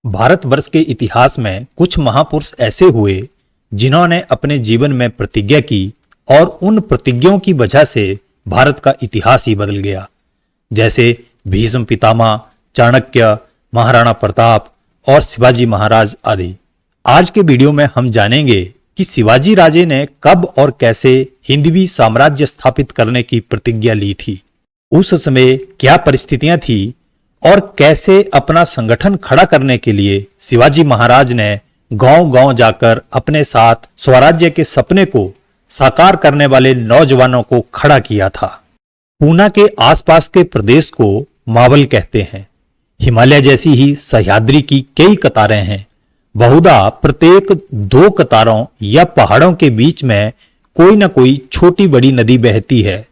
भारतवर्ष के इतिहास में कुछ महापुरुष ऐसे हुए जिन्होंने अपने जीवन में प्रतिज्ञा की और उन प्रतिज्ञाओं की वजह से भारत का इतिहास ही बदल गया। जैसे भीष्म पितामह, चाणक्य, महाराणा प्रताप और शिवाजी महाराज आदि। आज के वीडियो में हम जानेंगे कि शिवाजी राजे ने कब और कैसे हिंदवी साम्राज्य स्थापित करने की प्रतिज्ञा ली थी, उस समय क्या परिस्थितियां थी और कैसे अपना संगठन खड़ा करने के लिए शिवाजी महाराज ने गांव-गांव जाकर अपने साथ स्वराज्य के सपने को साकार करने वाले नौजवानों को खड़ा किया था। पूना के आसपास के प्रदेश को मावल कहते हैं। हिमालय जैसी ही सह्याद्री की कई कतारें हैं। बहुधा प्रत्येक दो कतारों या पहाड़ों के बीच में कोई न कोई छोटी बड़ी नदी बहती है।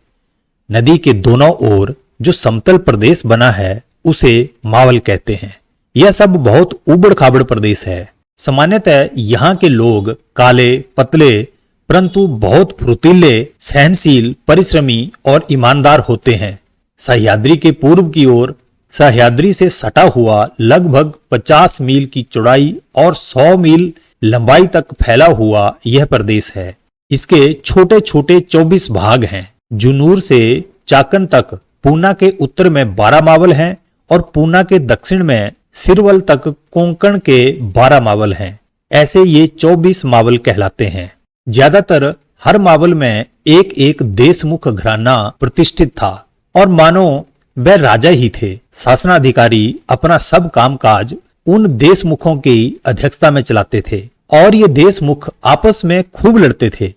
नदी के दोनों ओर जो समतल प्रदेश बना है उसे मावल कहते हैं। यह सब बहुत उबड़ खाबड़ प्रदेश है। सामान्यतः यहाँ के लोग काले, पतले, परंतु बहुत फुर्तीले, सहनशील, परिश्रमी और ईमानदार होते हैं। सह्याद्री के पूर्व की ओर सह्याद्री से सटा हुआ लगभग 50 मील की चौड़ाई और 100 मील लंबाई तक फैला हुआ यह प्रदेश है। इसके छोटे छोटे 24 भाग हैं। जुनूर से चाकन तक पूना के उत्तर में 12 मावल हैं और पूना के दक्षिण में सिरवल तक कोंकण के 12 मावल हैं। ऐसे ये 24 मावल कहलाते हैं। ज्यादातर हर मावल में एक एक देशमुख घराना प्रतिष्ठित था और मानो वह राजा ही थे। शासनाधिकारी अपना सब कामकाज उन देशमुखों की अध्यक्षता में चलाते थे और ये देशमुख आपस में खूब लड़ते थे।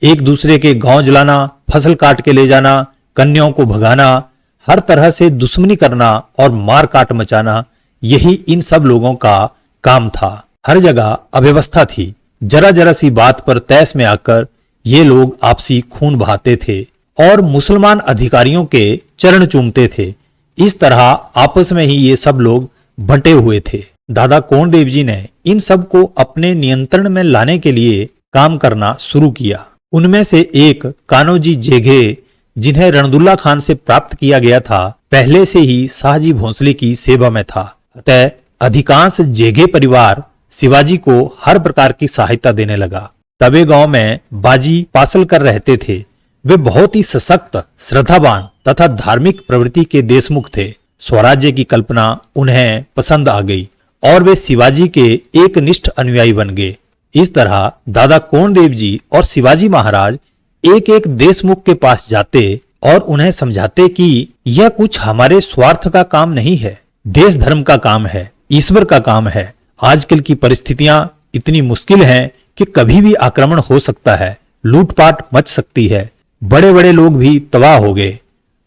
एक दूसरे के गांव जलाना, फसल काट के ले जाना, कन्याओं को भगाना, हर तरह से दुश्मनी करना और मार काट मचाना, यही इन सब लोगों का काम था। हर जगह अव्यवस्था थी। जरा जरा सी बात पर तैस में आकर ये लोग आपसी खून बहाते थे और मुसलमान अधिकारियों के चरण चूमते थे। इस तरह आपस में ही ये सब लोग बंटे हुए थे। दादा कोंडदेव जी ने इन सब को अपने नियंत्रण में लाने के लिए काम करना शुरू किया। उनमें से एक कान्होजी जेघे, जिन्हें रणदुल्ला खान से प्राप्त किया गया था, पहले से ही शाहजी भोंसले की सेवा में था। अतः अधिकांश जेघे परिवार शिवाजी को हर प्रकार की सहायता देने लगा। तबे गांव में बाजी पासलकर रहते थे। वे बहुत ही सशक्त, श्रद्धावान तथा धार्मिक प्रवृत्ति के देशमुख थे। स्वराज्य की कल्पना उन्हें पसंद आ गई और वे शिवाजी के एक निष्ठ अनुयायी बन गए। इस तरह दादा कोंडदेव जी और शिवाजी महाराज एक एक देशमुख के पास जाते और उन्हें समझाते कि यह कुछ हमारे स्वार्थ का काम नहीं है, देश धर्म का काम है, ईश्वर का काम है। आजकल की परिस्थितियां इतनी मुश्किल हैं कि कभी भी आक्रमण हो सकता है, लूटपाट मच सकती है, बड़े बड़े लोग भी तबाह हो गए।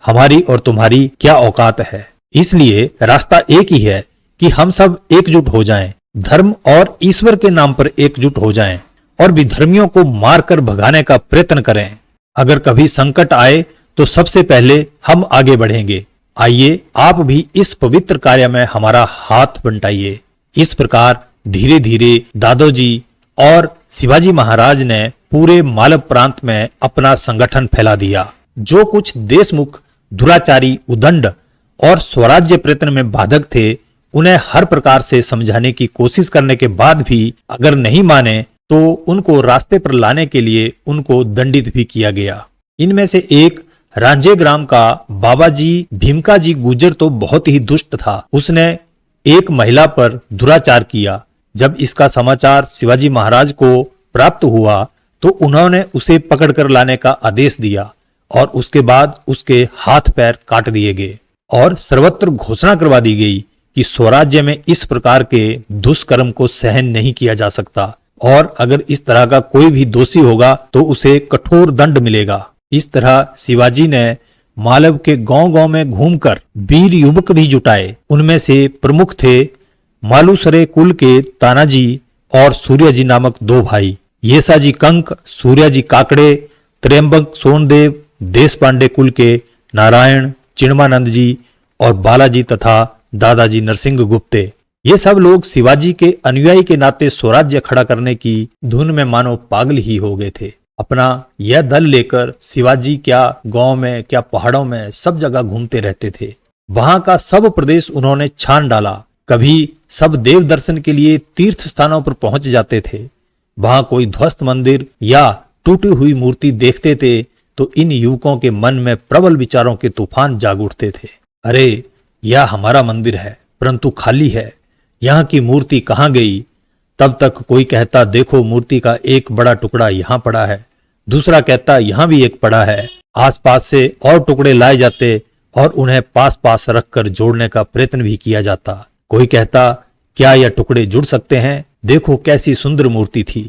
हमारी और तुम्हारी क्या औकात है। इसलिए रास्ता एक ही है कि हम सब एकजुट हो जाएं, धर्म और ईश्वर के नाम पर एकजुट हो जाएं और विधर्मियों को मारकर भगाने का प्रयत्न करें। अगर कभी संकट आए तो सबसे पहले हम आगे बढ़ेंगे। आइए आप भी इस पवित्र कार्य में हमारा हाथ बंटाइए। इस प्रकार धीरे धीरे दादोजी और शिवाजी महाराज ने पूरे मालव प्रांत में अपना संगठन फैला दिया। जो कुछ देशमुख, दुराचारी, उदंड और स्वराज्य प्रयत्न में बाधक थे, उन्हें हर प्रकार से समझाने की कोशिश करने के बाद भी अगर नहीं माने तो उनको रास्ते पर लाने के लिए उनको दंडित भी किया गया। इनमें से एक रांझे ग्राम का बाबाजी भीमका जी गुजर तो बहुत ही दुष्ट था। उसने एक महिला पर दुराचार किया। जब इसका समाचार शिवाजी महाराज को प्राप्त हुआ तो उन्होंने उसे पकड़कर लाने का आदेश दिया और उसके बाद उसके हाथ पैर काट दिए गए और सर्वत्र घोषणा करवा दी गई कि स्वराज्य में इस प्रकार के दुष्कर्म को सहन नहीं किया जा सकता और अगर इस तरह का कोई भी दोषी होगा तो उसे कठोर दंड मिलेगा। इस तरह शिवाजी ने मालव के गांव-गांव में घूमकर वीर युवक भी जुटाए। उनमें से प्रमुख थे मालूसरे कुल के तानाजी और सूर्याजी नामक 2 भाई। येसाजी कंक, सूर्याजी काकड़े, त्र्यंबक सोनदेव, देशपांडे कुल के नारायण, चिन्मानंद जी और बालाजी तथा दादाजी नरसिंह गुप्ते। ये सब लोग शिवाजी के अनुयायी के नाते स्वराज्य खड़ा करने की धुन में मानो पागल ही हो गए थे। अपना यह दल लेकर शिवाजी क्या गांव में, क्या पहाड़ों में, सब जगह घूमते रहते थे। वहां का सब प्रदेश उन्होंने छान डाला। कभी सब देव दर्शन के लिए तीर्थ स्थानों पर पहुंच जाते थे। वहां कोई ध्वस्त मंदिर या टूटी हुई मूर्ति देखते थे तो इन युवकों के मन में प्रबल विचारों के तूफान जाग उठते थे। अरे, यह हमारा मंदिर है परंतु खाली है, यहाँ की मूर्ति कहाँ गई? तब तक कोई कहता, देखो मूर्ति का एक बड़ा टुकड़ा यहाँ पड़ा है। दूसरा कहता, यहाँ भी एक पड़ा है। आसपास से और टुकड़े लाए जाते और उन्हें पास पास रखकर जोड़ने का प्रयत्न भी किया जाता। कोई कहता, क्या यह टुकड़े जुड़ सकते हैं? देखो कैसी सुंदर मूर्ति थी।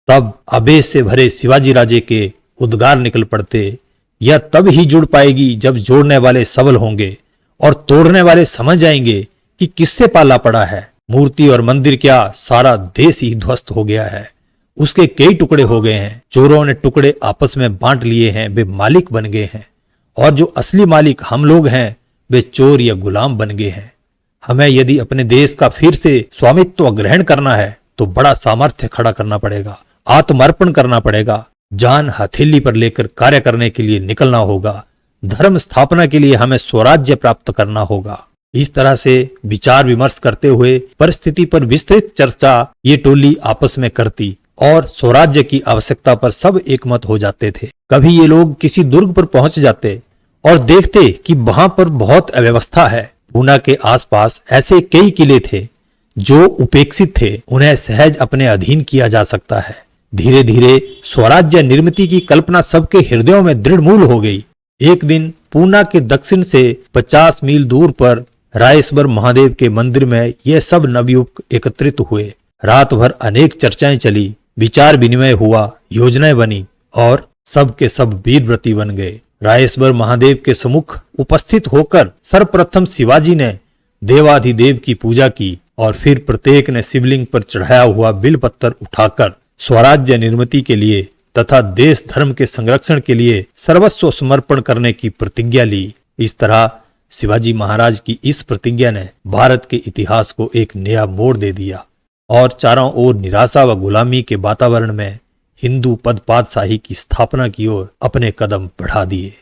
तब आवेश से भरे शिवाजी राजे के उद्गार निकल पड़ते, यह तब ही जुड़ पाएगी जब जोड़ने वाले सबल होंगे और तोड़ने वाले समझ जाएंगे कि किससे पाला पड़ा है। मूर्ति और मंदिर क्या, सारा देश ही ध्वस्त हो गया है। उसके कई टुकड़े हो गए हैं। चोरों ने टुकड़े आपस में बांट लिए हैं, वे मालिक बन गए हैं। और जो असली मालिक हम लोग हैं, वे चोर या गुलाम बन गए हैं। हमें यदि अपने देश का फिर से स्वामित्व ग्रहण करना है तो बड़ा सामर्थ्य खड़ा करना पड़ेगा, आत्मर्पण करना पड़ेगा, जान हथेली पर लेकर कार्य करने के लिए निकलना होगा। धर्म स्थापना के लिए हमें स्वराज्य प्राप्त करना होगा। इस तरह से विचार विमर्श करते हुए परिस्थिति पर विस्तृत चर्चा ये टोली आपस में करती और स्वराज्य की आवश्यकता पर सब एकमत हो जाते थे। कभी ये लोग किसी दुर्ग पर पहुंच जाते और देखते कि वहां पर बहुत अव्यवस्था है। पूना के आसपास ऐसे कई किले थे जो उपेक्षित थे, उन्हें सहज अपने अधीन किया जा सकता है। धीरे धीरे स्वराज्य निर्मिति की कल्पना सबके हृदयों में दृढ़ मूल हो गई। एक दिन पूना के दक्षिण से 50 मील दूर पर रायेश्वर महादेव के मंदिर में ये सब नवयुवक एकत्रित हुए। रात भर अनेक चर्चाएं चली, विचार विनिमय हुआ, योजनाएं बनी और सब के सब वीरव्रती बन गए। रायेश्वर महादेव के सम्मुख उपस्थित होकर सर्वप्रथम शिवाजी ने देवाधिदेव की पूजा की और फिर प्रत्येक ने शिवलिंग पर चढ़ाया हुआ बिलपत्तर उठाकर स्वराज्य निर्मिति के लिए तथा देश धर्म के संरक्षण के लिए सर्वस्व समर्पण करने की प्रतिज्ञा ली। इस तरह शिवाजी महाराज की इस प्रतिज्ञा ने भारत के इतिहास को एक नया मोड़ दे दिया और चारों ओर निराशा व गुलामी के वातावरण में हिंदू पद पातशाही की स्थापना की ओर अपने कदम बढ़ा दिए।